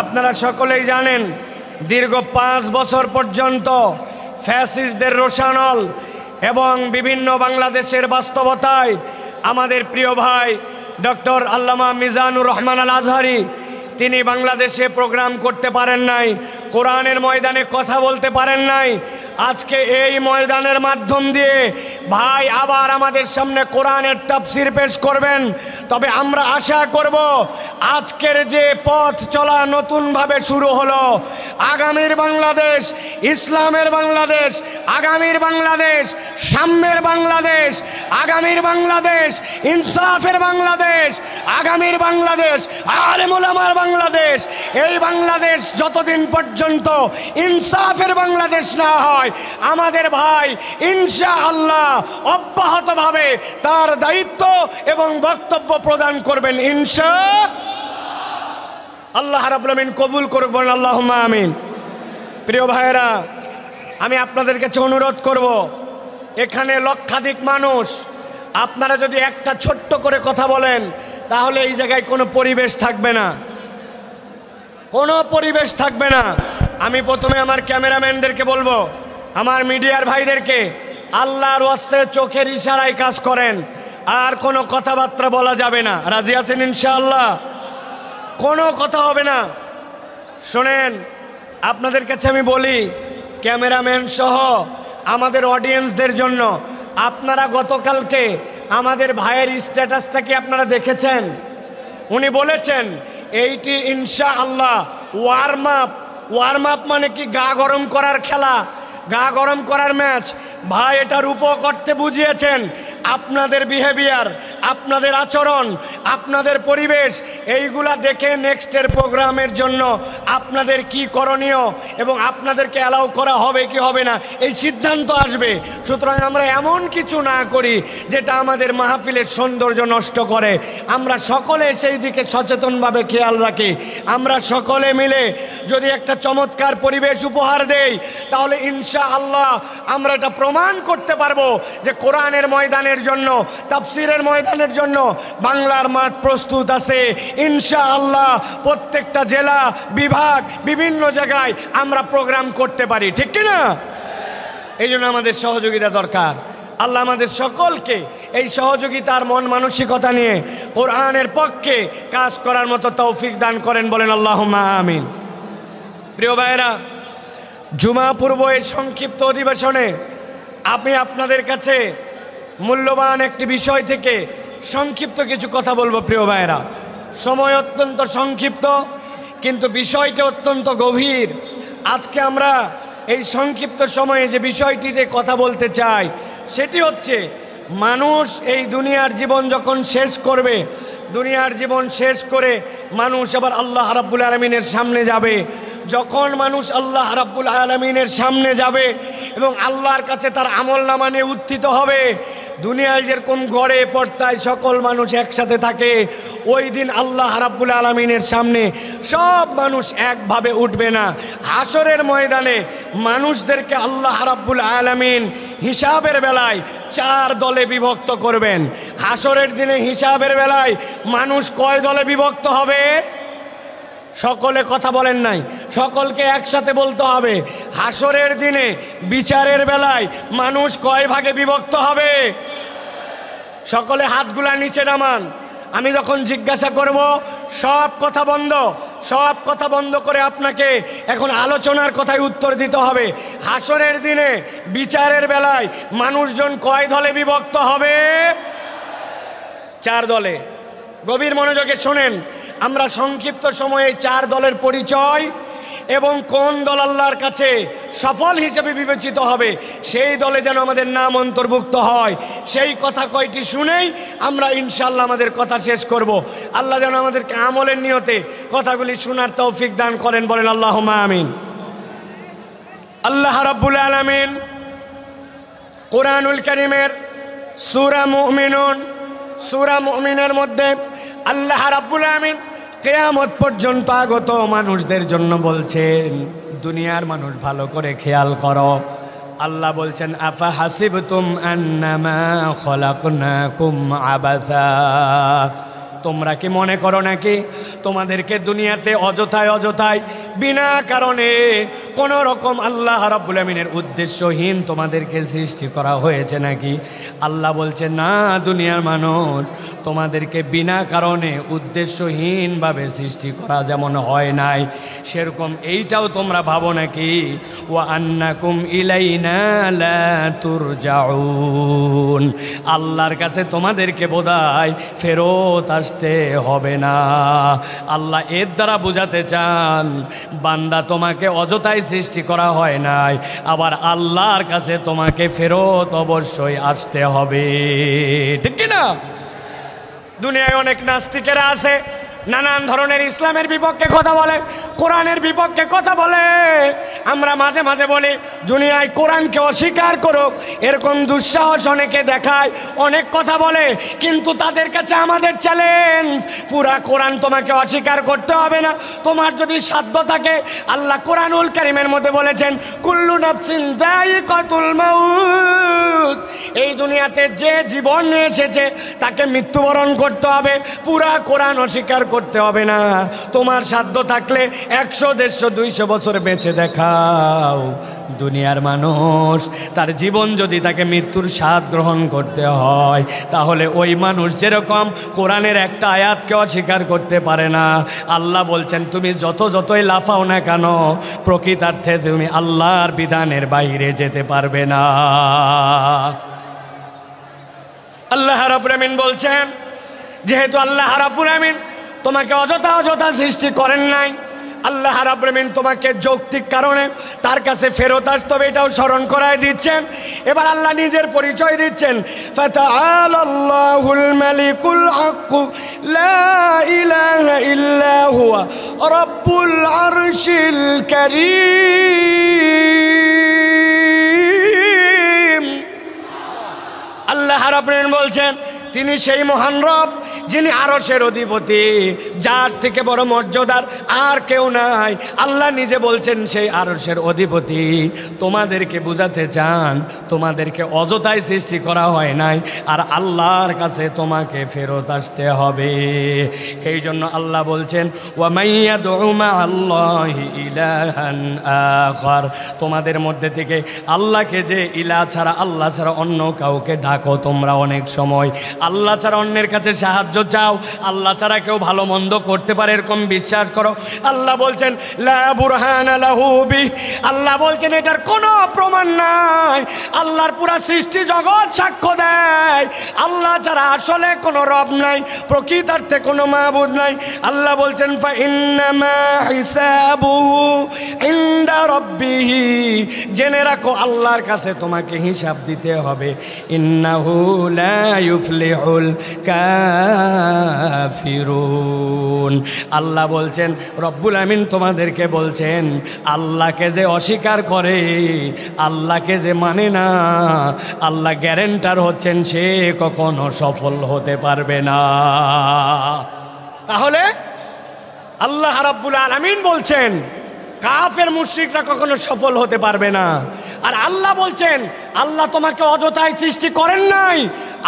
আপনারা সকলেই জানেন দীর্ঘ 5 বছর পর্যন্ত ফ্যাসিস্টদের রোষানল এবং বিভিন্ন বাংলাদেশের বাস্তবতায় আমাদের প্রিয় ভাই ডক্টর আল্লামা মিজানুর রহমান আল আজহারি তিনি বাংলাদেশে প্রোগ্রাম করতে পারেন নাই, কোরআনের ময়দানে কথা বলতে পারেন নাই। আজকে এই ময়দানের মাধ্যম দিয়ে ভাই আবার আমাদের সামনে কোরআনের তাফসীর পেশ করবেন। তবে আমরা আশা করব আজকের যে পথ চলা নতুনভাবে শুরু হলো, আগামীর বাংলাদেশ, ইসলামের বাংলাদেশ, আগামীর বাংলাদেশ, সাম্যের বাংলাদেশ, আগামীর বাংলাদেশ, ইনসাফের বাংলাদেশ, আগামীর বাংলাদেশ, আলেম ওলামার বাংলাদেশ। এই বাংলাদেশ যতদিন পর্যন্ত ইনসাফের বাংলাদেশ না হয়, আমাদের ভাই ইনশাআল্লাহ অব্যাহতভাবে তার দায়িত্ব এবং বক্তব্য প্রদান করবেন ইনশাআল্লাহ। আল্লাহ রাব্বুল আমিন কবুল করুক, বলেন আল্লাহুম্মা আমিন। প্রিয় ভাইয়েরা, আমি আপনাদের কাছে অনুরোধ করব, এখানে লক্ষাধিক মানুষ, আপনারা যদি একটা ছোট্ট করে কথা বলেন তাহলে এই জায়গায় কোনো পরিবেশ থাকবে না, কোনো পরিবেশ থাকবে না। আমি প্রথমে আমার ক্যামেরাম্যানদেরকে বলবো, আমার মিডিয়ার ভাইদেরকে, আল্লাহর ওয়াস্তে চোখের ইশারায় কাজ করেন, আর কোনো কথাবার্তা বলা যাবে না। রাজি আছেন ইনশাআল্লাহ? কোনো কথা হবে না। শোনেন, আপনাদের কাছে আমি বলি, ক্যামেরাম্যান সহ আমাদের অডিয়েন্সদের জন্য, আপনারা গতকালকে আমাদের ভাইয়ের স্ট্যাটাসটা কি আপনারা দেখেছেন? উনি বলেছেন এইটি ইনশাআল্লাহ ওয়ার্ম আপ মানে কি? গা গরম করার খেলা, গা গরম করার ম্যাচ। ভাই এটা রূপক করতে বুঝিয়েছেন। আপনাদের বিহেভিয়ার, আপনাদের আচরণ, আপনাদের পরিবেশ, এইগুলা দেখে নেক্সটের প্রোগ্রামের জন্য আপনাদের কি করণীয় এবং আপনাদেরকে অ্যালাউ করা হবে কি হবে না এই সিদ্ধান্ত আসবে। সুতরাং আমরা এমন কিছু না করি যেটা আমাদের মাহফিলের সৌন্দর্য নষ্ট করে। আমরা সকলে সেই দিকে সচেতনভাবে খেয়াল রাখি। আমরা সকলে মিলে যদি একটা চমৎকার পরিবেশ উপহার দেই, তাহলে ইনশাআল্লাহ আমরা এটা প্রমাণ করতে পারবো যে কোরআনের ময়দানের জন্য, তাফসীরের ময়দানের জন্য বাংলার মাঠ প্রস্তুত আছে ইনশাআল্লাহ। প্রত্যেকটা জেলা, বিভাগ, বিভিন্ন জায়গায় আমরা প্রোগ্রাম করতে পারি, ঠিক কি না? এই জন্য আমাদের সহযোগিতা দরকার। আল্লাহ আমাদের সকলকে এই সহযোগিতার মন মানসিকতা নিয়ে কোরআনের পক্ষে কাজ করার মতো তৌফিক দান করেন, বলেন আল্লাহুম্মা আমিন। প্রিয় ভাইয়েরা, জুমা পূর্ব এই সংক্ষিপ্ত অধিবেশনে আমি আপনাদের কাছে মূল্যবান একটি বিষয় থেকে সংক্ষিপ্ত কিছু কথা বলবো। প্রিয় ভাইয়েরা, সময় অত্যন্ত সংক্ষিপ্ত, কিন্তু বিষয়টা অত্যন্ত গভীর। আজকে আমরা এই সংক্ষিপ্ত সময়ে যে বিষয়টিতে কথা বলতে চাই সেটি হচ্ছে, মানুষ এই দুনিয়ার জীবন যখন শেষ করবে, দুনিয়ার জীবন শেষ করে মানুষ আবার আল্লাহ রাব্বুল আলামিনের সামনে যাবে। যখন মানুষ আল্লাহ রাব্বুল আলামিনের সামনে যাবে এবং আল্লাহর কাছে তার আমলনামা নিয়ে উত্থিত হবে, দুনিয়ায় যেরকম ঘরে পর্দায় সকল মানুষ একসাথে থাকে, ওই দিন আল্লাহ রাব্বুল আলামিনের সামনে সব মানুষ একভাবে উঠবে না। হাসরের ময়দানে মানুষদেরকে আল্লাহ রাব্বুল আলামিন হিসাবের বেলায় 4 দলে বিভক্ত করবেন। হাসরের দিনে হিসাবের বেলায় মানুষ কয় দলে বিভক্ত হবে? সকলে কথা বলেন নাই, সকলকে একসাথে বলতে হবে। হাসরের দিনে বিচারের বেলায় মানুষ কয় ভাগে বিভক্ত হবে? সকলে হাতগুলা নিচে নামান। আমি যখন জিজ্ঞাসা করব সব কথা বন্ধ, সব কথা বন্ধ করে আপনাকে এখন আলোচনার কথায় উত্তর দিতে হবে। হাসরের দিনে বিচারের বেলায় মানুষজন কয় দলে বিভক্ত হবে? 4 দলে। গভীর মনোযোগে শোনেন, আমরা সংক্ষিপ্ত সময়ে 4 দলের পরিচয় এবং কোন দল আল্লাহর কাছে সফল হিসেবে বিবেচিত হবে সেই দলে যেন আমাদের নাম অন্তর্ভুক্ত হয়, সেই কথা কয়টি শুনেই আমরা ইনশাআল্লাহ আমাদের কথা শেষ করব। আল্লাহ যেন আমাদেরকে আমলের নিয়তে কথাগুলি শোনার তৌফিক দান করেন, বলেন আল্লাহুম্মা আমিন। আল্লাহ রাব্বুল আলামিন কুরআনুল কারীমের সূরা মুমিনের মধ্যে আল্লাহ রাব্বুল আলামিন কিয়ামত পর্যন্ত আগত মানুষদের জন্য বলছেন, দুনিয়ার মানুষ ভালো করে খেয়াল করো। আল্লাহ বলছেন, আফা হাসিবতুম আন্নামা খলাকনাকুম আবাসা, তোমরা কি মনে করো নাকি তোমাদেরকে দুনিয়াতে অযথায় বিনা কারণে কোনো রকম আল্লাহ রাব্বুল আমিনের উদ্দেশ্যহীন তোমাদেরকে সৃষ্টি করা হয়েছে নাকি? আল্লাহ বলছে না, দুনিয়ার মানুষ তোমাদেরকে বিনা কারণে উদ্দেশ্যহীনভাবে সৃষ্টি করা যেমন হয় নাই, সেরকম এইটাও তোমরা ভাবো নাকি? ওয়া আন্নাকুম ইলাইনা লা তুরজাউন, আল্লাহর কাছে তোমাদেরকে বোধহয় ফেরত আসতে হবে না। আল্লাহ এর দ্বারা বোঝাতে চান বান্দা তোমাকে অযথায় সৃষ্টি করা হয় নাই, আবার আল্লাহর কাছে তোমাকে ফেরত অবশ্যই আসতে হবে, ঠিক কি না? দুনিয়ায় অনেক নাস্তিকেরা আছে, নানান ধরনের ইসলামের বিপক্ষে কথা বলে, কোরআনের বিপক্ষে কথা বলে। আমরা মাঝে মাঝে বলি দুনিয়ায় কোরআনকে অস্বীকার করুক, এরকম দুঃসাহস অনেকে দেখায়, অনেক কথা বলে, কিন্তু তাদের কাছে আমাদের চ্যালেঞ্জ, পুরা কোরআন তোমাকে অস্বীকার করতে হবে না। তোমার যদি সাধ্য থাকে, আল্লাহ কোরআনুল কারীমের মধ্যে বলেছেন কুল্লু নাফসিন যায়িকাতুল মাউত, এই দুনিয়াতে যে জীবন নিয়ে এসেছে তাকে মৃত্যুবরণ করতে হবে, পুরা কোরআন অস্বীকার করতে হবে না। তোমার সাধ্য থাকলে 100, 150, 200 বছর বেঁচে দেখাও। দুনিয়ার মানুষ তার জীবন যদি তাকে মৃত্যুর স্বাদ গ্রহণ করতে হয়, তাহলে ওই মানুষ যেরকম কোরআনের একটা আয়াতকে অস্বীকার করতে পারে না, আল্লাহ বলছেন তুমি যতই লাফাও না কেন, প্রকৃতার্থে তুমি আল্লাহর বিধানের বাইরে যেতে পারবে না। আল্লাহ রাব্বুল আমিন বলছেন, যেহেতু আল্লাহ রাব্বুল আমিন তোমাকে অযথা সৃষ্টি করেন নাই, আল্লাহ রাব্বুল আমিন তোমাকে যৌক্তিক কারণে তার কাছে ফেরত আসতে হবে, এটাও স্মরণ করায় দিচ্ছেন। এবার আল্লাহ নিজের পরিচয় দিচ্ছেন, ফাতাআলাল্লাহুল মালিকুল হক লা ইলাহা ইল্লা হুয়া রাব্বুল আরশিল কারীম। আল্লাহ রাব্বুল আমিন বলছেন তিনি সেই মহান রব যিনি আরশের অধিপতি, যার থেকে বড় মর্যাদার আর কেউ নাই। আল্লাহ নিজে বলছেন সেই আরশের অধিপতি। তোমাদেরকে বুঝাতে চান তোমাদেরকে অযথায় সৃষ্টি করা হয় নাই, আর আল্লাহর কাছে তোমাকে ফেরত আসতে হবে। এই জন্য আল্লাহ বলছেন ওয়া মাইয়াদউ মাআল্লাহি ইলাহান আখার, তোমাদের মধ্যে থেকে আল্লাহকে যে ইলাহ ছাড়া, আল্লাহ ছাড়া অন্য কাউকে ডাকো তোমরা, অনেক সময় আল্লাহ ছাড়া অন্যের কাছে সাহায্য চাও, আল্লাহ ছাড়া কেউ ভালো মন্দ করতে পারে এরকম বিশ্বাস করো। আল্লাহ বলছেন লা বুরহানা লাহু বি, আল্লাহ বলছেন এটার কোনো প্রমাণ নাই। আল্লাহর পুরা সৃষ্টি জগৎ সাক্ষ্য দেয় আল্লাহ ছাড়া আসলে কোনো রব নাই, প্রকৃতার্থে কোনো মাবুদ নাই। আল্লাহ বলছেন ফা ইন্নামা হিসাবুহু ইনদা রাব্বিহি, জেনে রাখো আল্লাহর কাছে তোমাকে হিসাব দিতে হবে। ইন্নাহু লা ইউফলিহুল কাফিরুন, আল্লাহ বলছেন রব্বুল আমিন তোমাদেরকে বলছেন আল্লাহকে যে অস্বীকার করে, আল্লাহকে যে মানে না, আল্লাহ গ্যারেন্টার হচ্ছেন সে কখনো সফল হতে পারবে না। তাহলে আল্লাহ রাব্বুল আলামিন বলছেন কাফের মুশরিকরা কখনো সফল হতে পারবে না। আর আল্লাহ বলছেন আল্লাহ তোমাকে অযথায় সৃষ্টি করেন নাই,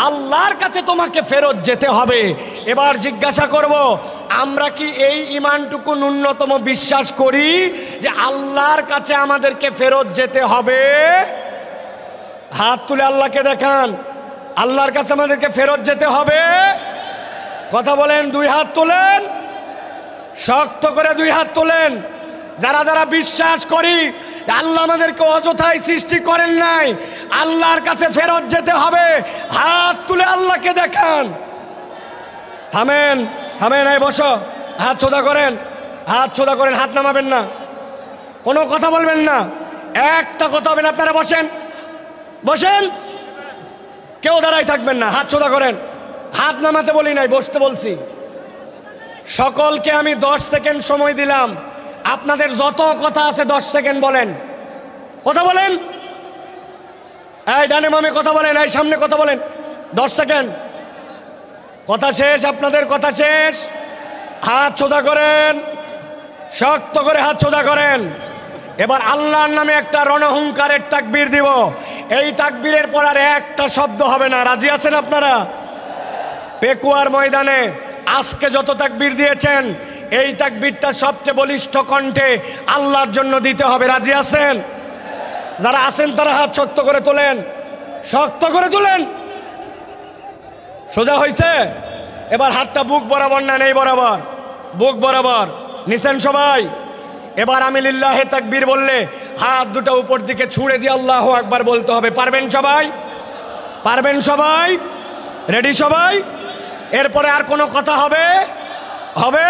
আল্লাহর কাছে তোমাকে ফেরত যেতে হবে। এবার জিজ্ঞাসা করব, আমরা কি এই ঈমানটুকু ন্যূনতম বিশ্বাস করি যে আল্লাহর কাছে আমাদেরকে ফেরত যেতে হবে? হাত তুলে আল্লাহকে দেখান, আল্লাহর কাছে আমাদেরকে ফেরত যেতে হবে। কথা বলেন, 2 হাত তোলেন, শক্ত করে 2 হাত তোলেন। যারা যারা বিশ্বাস করি আল্লাহ আমাদেরকে অযথায় সৃষ্টি করেন নাই, আল্লাহর কাছে ফেরত যেতে হবে, হাত তুলে আল্লাহকে দেখান। থামেন, এই বসো, হাত সোজা করেন, হাত নামাবেন না, কোনো কথা বলবেন না, একটা কথা হবে না। আপনারা বসেন, কেউ দাঁড়াই থাকবেন না, হাত সোজা করেন। হাত নামাতে বলি নাই, বসতে বলছি। সকলকে আমি 10 সেকেন্ড সময় দিলাম, আপনাদের যত কথা আছে 10 সেকেন্ড বলেন, কথা বলেন। এই ডানে বামে কথা বলেন, এই সামনে কথা বলেন, 10 সেকেন্ড। কথা শেষ, আপনাদের কথা শেষ। হাত সোজা করেন, শক্ত করে হাত সোজা করেন। এবার আল্লাহর নামে একটা রণহুঙ্কারের তাকবীর দিব। এই তাকবীরের পর আর একটা শব্দ হবে না। রাজি আছেন আপনারা? পেকুয়ার ময়দানে আজকে যত তাকবীর দিয়েছেন এই তাকবীরটা সবচেয়ে বলিষ্ঠ কণ্ঠে আল্লাহর জন্য দিতে হবে। রাজি আছেন? যারা আছেন তারা হাত শক্ত করে তোলেন, শক্ত করে তোলেন। সোজা হয়েছে? এবার হাতটা বুক বরাবর না নেই বরাবর? বুক বরাবর নিছেন সবাই। এবার আমি লিল্লাহে তাকবীর বললে হাত দুটো উপর দিকে ছুঁড়ে দিয়ে আল্লাহু আকবার বলতে হবে। পারবেন সবাই? পারবেন সবাই? রেডি সবাই? এরপরে আর কোনো কথা হবে? হবে?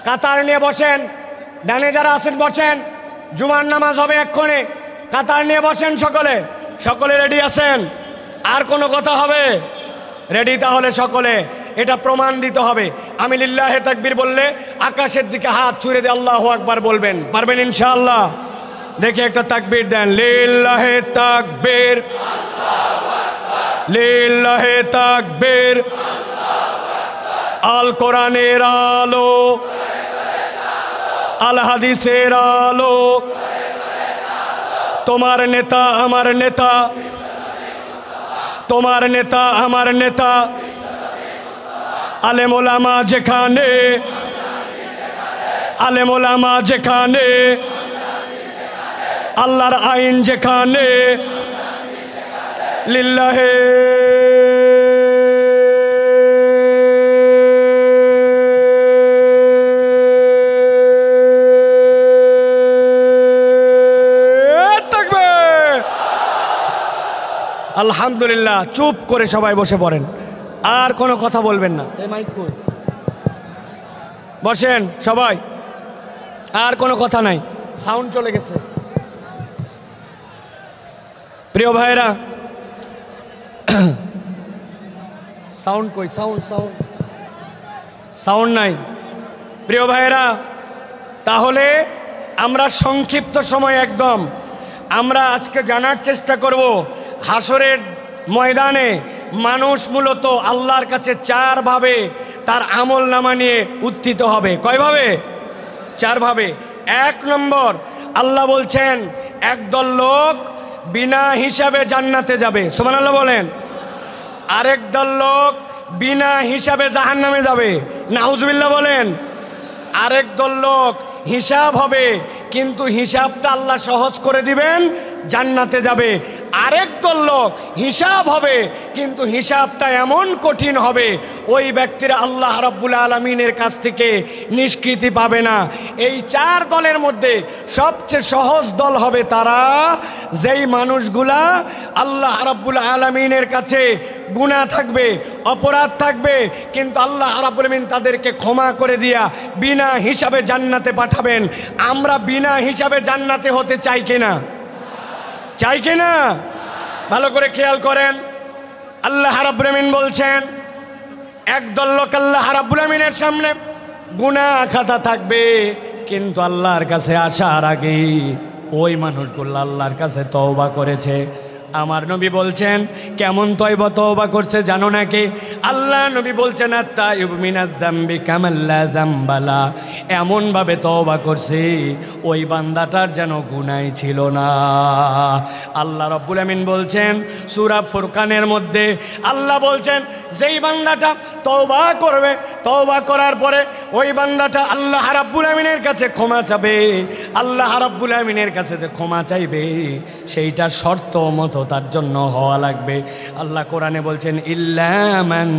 কাতার নিয়ে বসেন, ডানে যারা আছেন বসেন, জুমার নামাজ হবে এক্ষণে। কাতার নিয়ে বসেন সকলে। সকলে রেডি আছেন? আর কোনো কথা হবে? রেডি তাহলে সকলে। এটা প্রমাণ দিতে হবে। আমি লিল্লাহে তাকবীর বললে আকাশের দিকে হাত ছুঁড়ে দিয়ে আল্লাহু আকবার বলবেন। পারবেন ইনশাআল্লাহ? দেখে একটা তাকবীর দেন। লিল্লাহে তাকবীর, লিল্লাহে তাকবীর। আল কোরআনের আলো, আল হাদিসের আলো, তোমার নেতা আমার নেতা, তোমার নেতা আমার নেতা। আলেম ওলামা যেখানে, আলেম ওলামা যেখানে, আল্লাহর আইন যেখানে, লিল্লাহে আলহামদুলিল্লাহ। চুপ করে সবাই বসে পড়েন, আর কোনো কথা বলবেন না। বসেন সবাই, আর কোনো কথা নাই। সাউন্ড চলে গেছে। প্রিয় ভাইরা, সাউন্ড কই? সাউন্ড সাউন্ড সাউন্ড নাই। প্রিয় ভাইরা, তাহলে আমরা সংক্ষিপ্ত সময় একদম আমরা আজকে জানার চেষ্টা করব হাসরের ময়দানে মানুষ মূলত আল্লাহর কাছে চারভাবে তার আমল নামা নিয়ে উত্থিত হবে। কয়ভাবে? চারভাবে। এক নম্বর, আল্লাহ বলছেন একদল লোক বিনা হিসাবে জান্নাতে যাবে, সুবহানাল্লাহ বলেন। আরেক দল লোক বিনা হিসাবে জাহান্নামে যাবে, নাউজুবিল্লাহ বলেন। আরেক দল লোক হিসাব হবে, কিন্তু হিসাবটা আল্লাহ সহজ করে দিবেন, জান্নাতে যাবে। আরেক দল লোক হিসাব হবে, কিন্তু হিসাবটা এমন কঠিন হবে ওই ব্যক্তিরা আল্লাহ রাব্বুল আলামিনের কাছ থেকে নিষ্কৃতি পাবে না। এই চার দলের মধ্যে সবচেয়ে সহজ দল হবে তারা, যেই মানুষগুলা আল্লাহ রাব্বুল আলামিনের কাছে গুনাহ থাকবে, অপরাধ থাকবে, কিন্তু আল্লাহ রাব্বুল আলামিন তাদেরকে ক্ষমা করে দিয়া বিনা হিসাবে জান্নাতে পাঠাবেন। আমরা বিনা হিসাবে জান্নাতে হতে চাই কিনা? চাই কিনা? ভালো করে খেয়াল করেন। আল্লাহ রাব্বুল আলামিন বলছেন একদল লোক আল্লাহ রাব্বুল আলামিনের সামনে গুনাহ খাতা থাকবে, কিন্তু আল্লাহর কাছে আসার আগে ওই মানুষগুলো আল্লাহর কাছে তওবা করেছে। আমার নবী বলছেন কেমন তওবা করছে জানো নাকি? আল্লাহ নবী বলছেন আত-তাইয়িবু মিনাজ-যামবি কামাল্লা যামবালা, এমনভাবে তওবা করছে ওই বান্দাটার যেন গুনাহ ছিল না। আল্লাহ রাব্বুল আমিন বলছেন সূরা ফুরকানের মধ্যে, আল্লাহ বলছেন যেই বান্দাটা তওবা করবে, তওবা করার পরে ওই বান্দাটা আল্লাহ রাব্বুল আমিনের কাছে ক্ষমা চাবে, আল্লাহ রাব্বুল আমিনের কাছে যে ক্ষমা চাইবে সেইটা শর্ত মতো তার জন্য হওয়া লাগবে। আল্লাহ কোরআনে বলছেন ইল্লা মান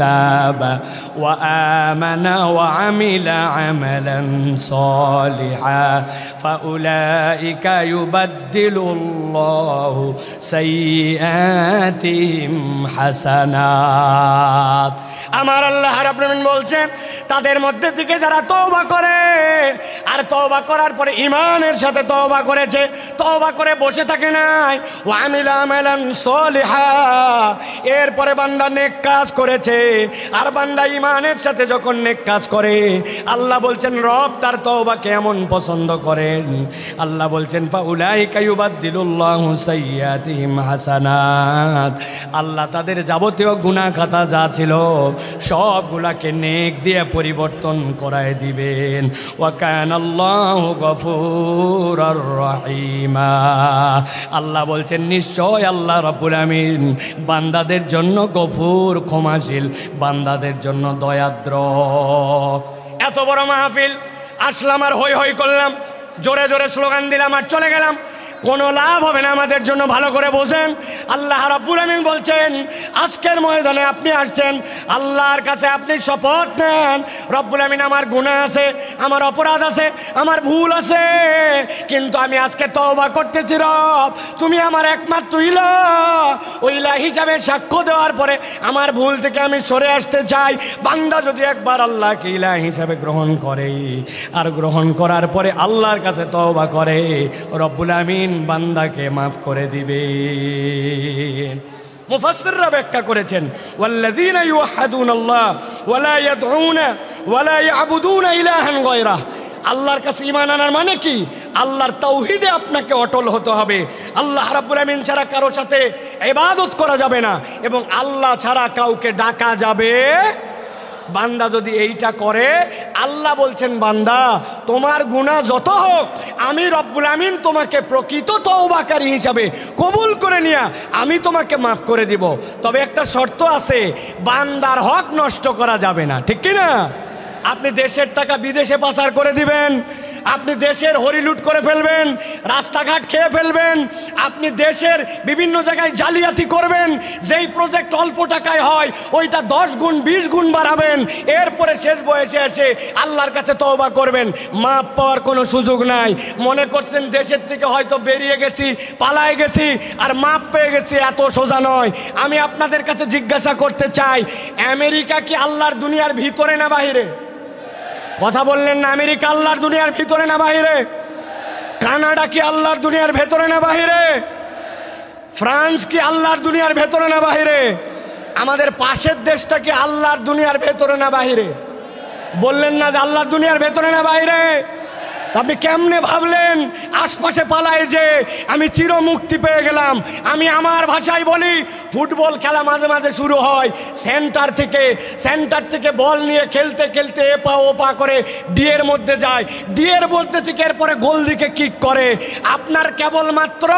তাবা ওয়া আমানা ওয়া আমিলা আমালান সলিহা ফাউলাইকা ইউবাদদিলুল্লাহু সাইয়্যাতিহিম হাসানাত। আমার আল্লাহ রাব্বুল আমিন বলছেন তাদের মধ্যে থেকে যারা তওবা করে, আর তওবা করার পরে ঈমানের সাথে তওবা করেছে, তওবা করে বসে থাকে নাই, ওয়া আমিলা আমালান সলিহা, এরপরে বান্দা নেক কাজ করেছে, আর বান্দা ঈমানের সাথে যখন নেক কাজ করে আল্লাহ বলছেন রব তার তওবাকে এমন পছন্দ করেন। আল্লাহ বলছেন ফাউলাইকা ইউবাদদিলুল্লাহু সাইয়্যাতিহিম হাসানাত, আল্লাহ তাদের যাবতীয় গুনাহ খাতা যা ছিল সবগুলাকে নেক দিয়ে পরিবর্তন করায় দিবেন। ওয়া কানাল্লাহু কানাল্লাহু গফুরুর রহিমা। আল্লাহ বলছেন নিশ্চয় আল্লাহ রাব্বুল আমিন বান্দাদের জন্য গফুর, ক্ষমাশীল, বান্দাদের জন্য দয়াদ্র। এত বড় মাহফিল আসলাম আর হই হই করলাম, জোরে জোরে স্লোগান দিলাম আর চলে গেলাম, কোনো লাভ হবে না। আমাদের জন্য ভালো করে বোঝেন, আল্লাহ রাব্বুল আমিন বলছেন আজকের ময়দানে আপনি আসছেন, আল্লাহর কাছে আপনি শপথ নেন, রব্বুল আমিন আমার গুনাহ আছে, আমার অপরাধ আছে, আমার ভুল আছে, কিন্তু আমি আজকে তওবা করতেছি রব, তুমি আমার একমাত্র ইলাহ, ওই ইলাহ হিসাবে সাক্ষ্য দেওয়ার পরে আমার ভুল থেকে আমি সরে আসতে চাই। বান্দা যদি একবার আল্লাহকে ইলাহ হিসাবে গ্রহণ করে আর গ্রহণ করার পরে আল্লাহর কাছে তওবা করে, রব্বুল আমিন বান্দাকে মাফ করে দিবেন। মুফাসসিররা ব্যাখ্যা করেছেন ওয়াল্লাযীনা ইউওয়াহ্হিদুনাল্লাহ ওয়া লা ইয়াদউনা ওয়া লা ইয়াবুদুনা ইলাহান গায়রাহ। আল্লাহর কাছে ঈমান আনার মানে কি? আল্লাহর তাওহীদে আপনাকে অটল হতে হবে। আল্লাহ রাব্বুল আমিন ছাড়া কারো সাথে ইবাদত করা যাবে না এবং আল্লাহ ছাড়া কাউকে ডাকা যাবে। বান্দা যদি এইটা করে, আল্লাহ বলছেন বান্দা তোমার গুনাহ যত হোক আমি রব্বুল আমিন তোমাকে প্রকৃত তওবাকারী হিসাবে কবুল করে নিয়া আমি তোমাকে মাফ করে দিব। তবে একটা শর্ত আছে, বান্দার হক নষ্ট করা যাবে না, ঠিক কি না? আপনি দেশের টাকা বিদেশে পাচার করে দিবেন, আপনি দেশের হরিলুট করে ফেলবেন, রাস্তাঘাট খেয়ে ফেলবেন, আপনি দেশের বিভিন্ন জায়গায় জালিয়াতি করবেন, যেই প্রজেক্ট অল্প টাকায় হয় ওইটা 10 গুণ 20 গুণ বাড়াবেন, এরপরে শেষ বয়সে এসে আল্লাহর কাছে তওবা করবেন, মাপ পাওয়ার কোনো সুযোগ নাই। মনে করছেন দেশের থেকে হয়তো বেরিয়ে গেছি, পালায় গেছি আর মাপ পেয়ে গেছি, এত সোজা নয়। আমি আপনাদের কাছে জিজ্ঞাসা করতে চাই, আমেরিকা কি আল্লাহর দুনিয়ার ভিতরে না বাহিরে? কথা বললেন না। আমেরিকা আল্লাহর দুনিয়ার ভিতরে না বাহিরে? কানাডা কি আল্লাহর দুনিয়ার ভেতরে না বাহিরে? ফ্রান্স কি আল্লাহর দুনিয়ার ভেতরে না বাহিরে? আমাদের পাশের দেশটা কি আল্লাহর দুনিয়ার ভেতরে না বাহিরে? বললেন না যে আল্লাহর দুনিয়ার ভেতরে না বাহিরে? আপনি কেমনে ভাবলেন আশপাশে পালায় যে আমি চির মুক্তি পেয়ে গেলাম? আমি আমার ভাষায় বলি, ফুটবল খেলা মাঝে মাঝে শুরু হয়, সেন্টার থেকে বল নিয়ে খেলতে খেলতে এপা ওপা করে ডিয়ের মধ্যে যায়, ডিয়ের মধ্যে থেকে এরপরে গোল দিকে কিক করে। আপনার কেবলমাত্র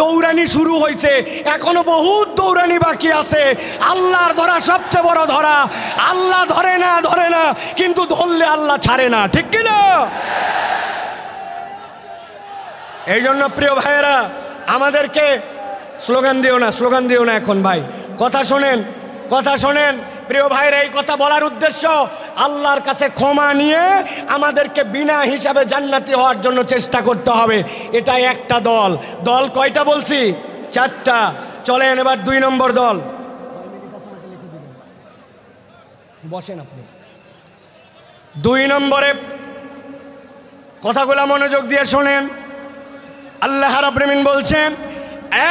দৌড়ানি শুরু হয়েছে, এখনো বহুত দৌড়ানি বাকি আছে। আল্লাহর ধরা সবচেয়ে বড় ধরা। আল্লাহ ধরে না কিন্তু ধরলে আল্লাহ ছাড়ে না, ঠিক কিনা? এই জন্য প্রিয় ভাইয়েরা, আমাদেরকে স্লোগান দিও না এখন ভাই, কথা শোনেন প্রিয় ভাইয়েরা। এই কথা বলার উদ্দেশ্য আল্লাহর কাছে ক্ষমা নিয়ে আমাদেরকে বিনা হিসাবে জান্নাতি হওয়ার জন্য চেষ্টা করতে হবে। এটা একটা দল কয়টা বলছি? 4টা। চলেন এবার 2 নম্বর দল। বসেন আপনি। 2 নম্বরে কথাগুলো মনোযোগ দিয়ে শোনেন। আল্লাহ রাব্বুল আমিন বলছেন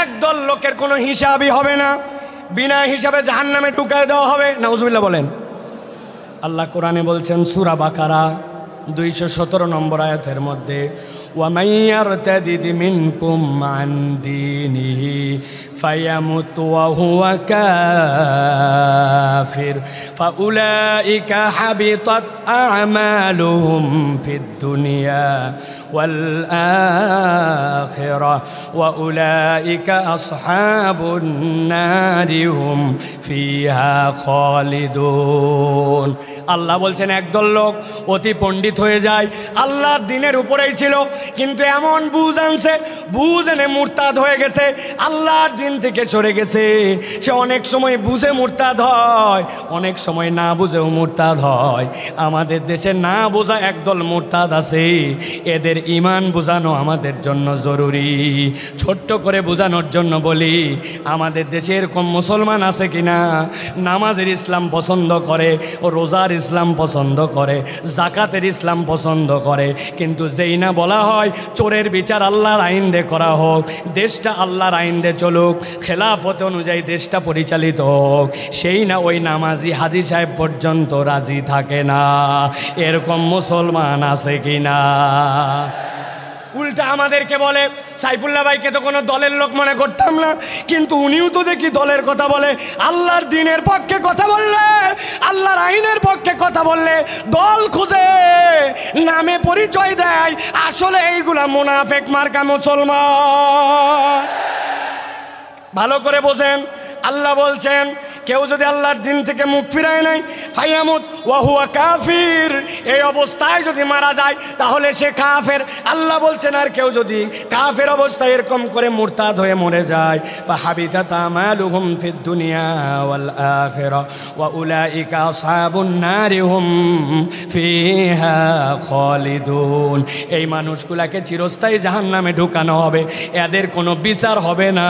একদল লোকের কোনো হিসাবই হবে না, বিনা হিসাবে জাহান্নামে ঢুকায় দেওয়া হবে। নাউজুবিল্লাহ বলেন। আল্লাহ কোরআনে বলছেন সূরা বাকারা 217 নম্বর আয়াতের মধ্যে, وَمَن يَرْتَدِدْ مِنكُمْ عَنْ دِينِهِ فَيَمُتْ وَهُوَ كَافِرٌ فَأُولَئِكَ حَبِطَتْ أَعْمَالُهُمْ فِي الدُّنْيَا وَالْآخِرَةِ وَأُولَئِكَ أَصْحَابُ النَّارِ هُمْ فِيهَا خَالِدُونَ। আল্লাহ বলছেন একদল লোক অতি পণ্ডিত হয়ে যায়, আল্লাহর দিনের উপরেই ছিল, কিন্তু এমন বুঝ আনছে, বুঝ এনে মুরতাদ হয়ে গেছে, আল্লাহর দিন থেকে সরে গেছে। সে অনেক সময় বুঝে মুরতাদ হয়, অনেক সময় না বুঝেও মুরতাদ হয়। আমাদের দেশে না বোঝা একদল মুরতাদ আছে, এদের ঈমান বোঝানো আমাদের জন্য জরুরি। ছোট্ট করে বোঝানোর জন্য বলি, আমাদের দেশে এরকম মুসলমান আছে কিনা নামাজের ইসলাম পছন্দ করে, ও রোজার ইসলাম পছন্দ করে, জাকাতের ইসলাম পছন্দ করে, কিন্তু যেই না বলা হয় চোরের বিচার আল্লাহর আইন দিয়ে করা হোক, দেশটা আল্লাহর আইন দিয়ে চলুক, খেলাফত অনুযায়ী দেশটা পরিচালিত হোক, সেই না ওই নামাজি হাজী সাহেব পর্যন্ত রাজি থাকে না। এরকম মুসলমান আছে কি না? উল্টা আমাদেরকে বলে সাইফুল্লাহ ভাইকে তো কোনো দলের লোক মনে করতাম না, কিন্তু উনিও তো দেখি দলের কথা বলে। আল্লাহর দ্বীনের পক্ষে কথা বললে, আল্লাহর আইনের পক্ষে কথা বললে দল খুঁজে নামে পরিচয় দেয়, আসলে এইগুলা মুনাফিক মার্কা মুসলমান। ভালো করে বোঝেন, আল্লাহ বলছেন কেউ যদি আল্লাহর দিন থেকে মুখ ফিরায় নাই, ফায়ামুত ওয়া হুয়া কাফির, এই অবস্থায় যদি মারা যায় তাহলে সে কাফের। আল্লাহ বলছেন আর কেউ যদি কাফের অবস্থায় এরকম করে মুরতাদ হয়ে মরে যায়, ফাহাবিতাত আমালুহুম ফিদ দুনিয়া ওয়াল আখিরা ওয়া উলাইকা আসহাবুন নারি হুম ফিহা খালিদুন। এই মানুষগুলাকে চিরস্থায়ী জাহান্নামে ঢুকানো হবে, এদের কোনো বিচার হবে না,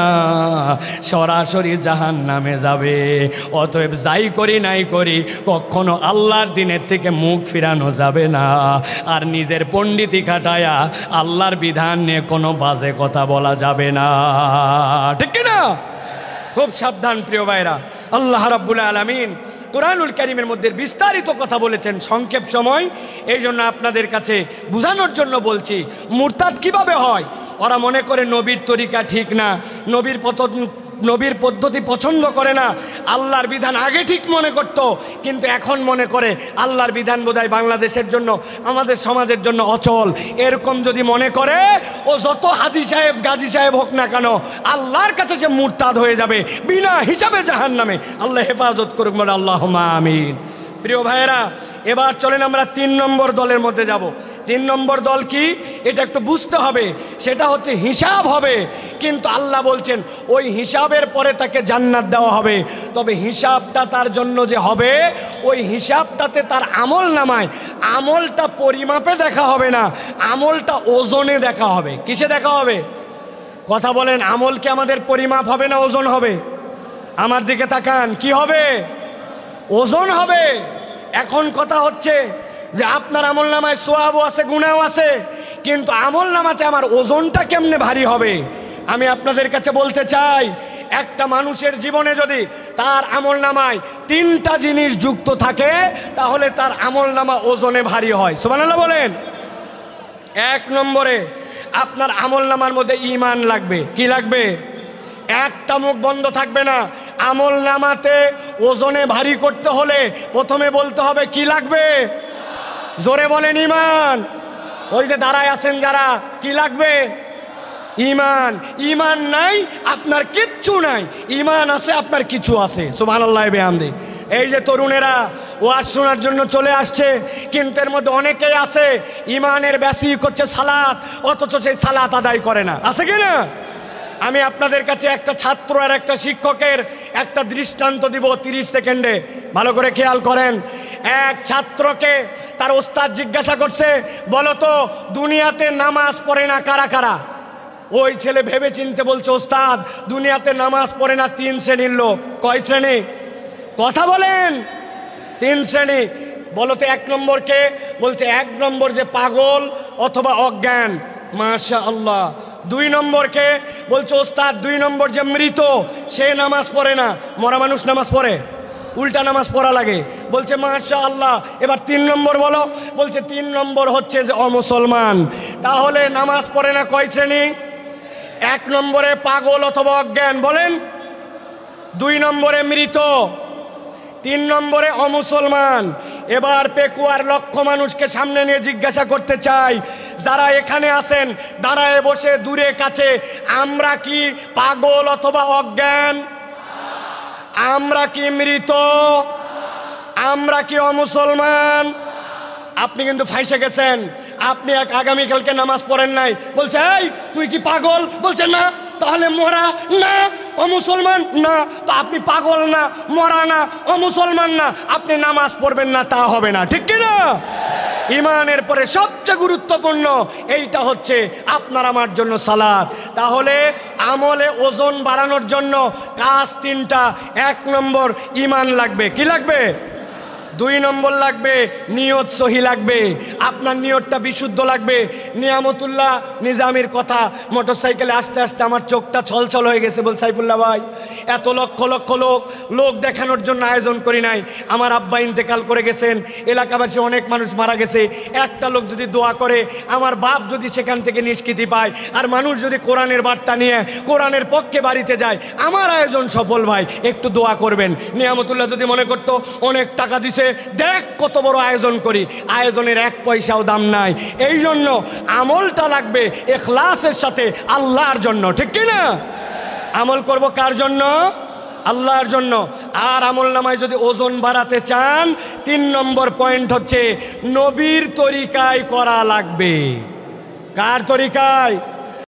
সরাসরি জাহান্নামে যাবে। অতএব যাই করি নাই করি কখনো আল্লাহর দিনের থেকে মুখ ফিরানো যাবে না। আর নিজের পণ্ডিতি খাটায়া আল্লাহর বিধান নিয়ে কোনো বাজে কথা বলা যাবে না, ঠিক কিনা? খুব সাবধান প্রিয় ভাইরা। আল্লাহ রাব্বুল আলামিন কোরআনুল কারীমের মধ্যে বিস্তারিত কথা বলেছেন, সংক্ষেপ সময় এই জন্য আপনাদের কাছে বোঝানোর জন্য বলছি। মুরতাদ কিভাবে হয়? ওরা মনে করে নবীর তরিকা ঠিক না, নবীর পদ্ধতি পছন্দ করে না, আল্লাহর বিধান আগে ঠিক মনে করত, কিন্তু এখন মনে করে আল্লাহর বিধান বোধহয় বাংলাদেশের জন্য, আমাদের সমাজের জন্য অচল। এরকম যদি মনে করে, ও যত হাজি সাহেব গাজী সাহেব হোক না কেন, আল্লাহর কাছে সে মুরতাদ হয়ে যাবে বিনা হিসাবে জাহান্নামে। আল্লাহ হেফাজত করুক, বলে আল্লাহুম্মা আমিন। প্রিয় ভাইয়েরা, এবার চলেন আমরা 3 নম্বর দলের মধ্যে যাব। 3 নম্বর দল কি এটা একটু বুঝতে হবে, সেটা হচ্ছে হিসাব হবে। কিন্তু আল্লাহ বলছেন ওই হিসাবের পরে তাকে জান্নাত দেওয়া হবে, তবে হিসাবটা তার জন্য যে হবে, ওই হিসাবটাতে তার আমল নামায়, আমলটা পরিমাপে দেখা হবে না, আমলটা ওজনে দেখা হবে। কিসে দেখা হবে? কথা বলেন, আমল কি আমাদের পরিমাপ হবে না ওজন হবে? আমার দিকে তাকান, কি হবে? ওজন হবে। এখন কথা হচ্ছে যে আপনার আমল নামায় সোয়াবও আছে, গুনাহও আছে, কিন্তু আমল নামাতে আমার ওজনটা কেমনে ভারী হবে? আমি আপনাদের কাছে বলতে চাই, একটা মানুষের জীবনে যদি তার আমল নামায় 3টা জিনিস যুক্ত থাকে, তাহলে তার আমল নামা ওজনে ভারী হয়। সুবহানাল্লাহ বলেন। 1 নম্বরে আপনার আমল নামার মধ্যে ঈমান লাগবে। কি লাগবে? একটা মুখ বন্ধ থাকবে না। আমল নামাতে ওজনে ভারী করতে হলে প্রথমে বলতে হবে কি লাগবে? জোরে বলেন, ঈমান। ওই যে দাঁড়ায় আছেন যারা, কি লাগবে? ঈমান। ঈমান নাই আপনার কিচ্ছু নাই, ঈমান আছে আপনার কিছু আছে। সুবহানাল্লাহ বিহামদি। এই যে তরুণেরা ওয়াজ শোনার জন্য চলে আসছে, কিন্তু এর মধ্যে অনেকেই আছে ঈমানের বেসিক হচ্ছে সালাত, অথচ সেই সালাত আদায় করে না। আছে কি না? আমি আপনাদের কাছে একটা ছাত্র আর একটা শিক্ষকের একটা দৃষ্টান্ত দিব 30 সেকেন্ডে, ভালো করে খেয়াল করেন। এক ছাত্রকে তার ওস্তাদ জিজ্ঞাসা করছে, বলো তো দুনিয়াতে নামাজ পড়ে না কারা কারা? ওই ছেলে ভেবে চিনতে বলছে, ওস্তাদ দুনিয়াতে নামাজ পড়ে না 3 শ্রেণীর লোক। কয় শ্রেণী? কথা বলেন। 3 শ্রেণী। বলো তো 1 নম্বর কে? বলছে 1 নম্বর যে পাগল অথবা অজ্ঞান। মাশাআল্লাহ। 2 নম্বর কে? বলছে ওস্তাদ 2 নম্বর যে মৃত, সে নামাজ পড়ে না। মরা মানুষ নামাজ পড়ে? উল্টা নামাজ পড়া লাগে। বলছে মাশাআল্লাহ। এবার 3 নম্বর বলো। বলছে 3 নম্বর হচ্ছে যে অমুসলমান। তাহলে নামাজ পড়ে না কয় শ্রেণী? 1 নম্বরে পাগল অথবা অজ্ঞান বলেন, 2 নম্বরে মৃত, 3 নম্বরে অমুসলমান। এবার পেকুয়ার লক্ষ মানুষকে সামনে নিয়ে জিজ্ঞাসা করতে চাই, যারা এখানে আছেন দাঁড়ায় বসে দূরে কাছে, আমরা কি পাগল অথবা অজ্ঞান? আমরা কি মৃত? আমরা কি অমুসলমান? আপনি কিন্তু ফাঁসে গেছেন। আপনি আগামীকালকে নামাজ পড়েন নাই, বলছে এই তুই কি পাগল? বলছে না। তাহলে মরা না, অমুসলমান না। তো আপনি পাগল না, মরা না, অমুসলমান না, আপনি নামাজ পড়বেন না, তা হবে না, ঠিক কিনা? ঈমানের পরে সবচেয়ে গুরুত্বপূর্ণ এইটা হচ্ছে আপনার আমার জন্য সালাত। তাহলে আমলে ওজন বাড়ানোর জন্য কাজ 3টা। 1 নম্বর ঈমান লাগবে। কি লাগবে? 2 নম্বর লাগবে নিয়ত সহি লাগবে, আপনার নিয়তটা বিশুদ্ধ লাগবে। নিয়ামতুল্লাহ নিজামির কথা, মোটরসাইকেলে আসতে আসতে আমার চোখটা ছলছল হয়ে গেছে। বল সাইফুল্লাহ ভাই, এত লক্ষ লক্ষ লোক দেখানোর জন্য আয়োজন করি নাই। আমার আব্বা ইন্তেকাল করে গেছেন, এলাকাবাসী অনেক মানুষ মারা গেছে। একটা লোক যদি দোয়া করে, আমার বাপ যদি সেখান থেকে নিষ্কৃতি পায়, আর মানুষ যদি কোরআনের বার্তা নিয়ে কোরআনের পক্ষে বাড়িতে যায়, আমার আয়োজন সফল ভাই। একটু দোয়া করবেন। নিয়ামতুল্লাহ যদি মনে করতো অনেক টাকা দিছে, দেখ কত বড় আয়োজন করি, আয়োজনের 1 পয়সাও দাম নাই। এই জন্য আমলটা লাগবে ইখলাসের সাথে, আল্লাহর জন্য, ঠিক কি না? আমল করব কার জন্য? আল্লাহর জন্য। আর আমল নামায় যদি ওজন বাড়াতে চান, 3 নম্বর পয়েন্ট হচ্ছে নবীর তরিকায় করা লাগবে। কার তরিকায়?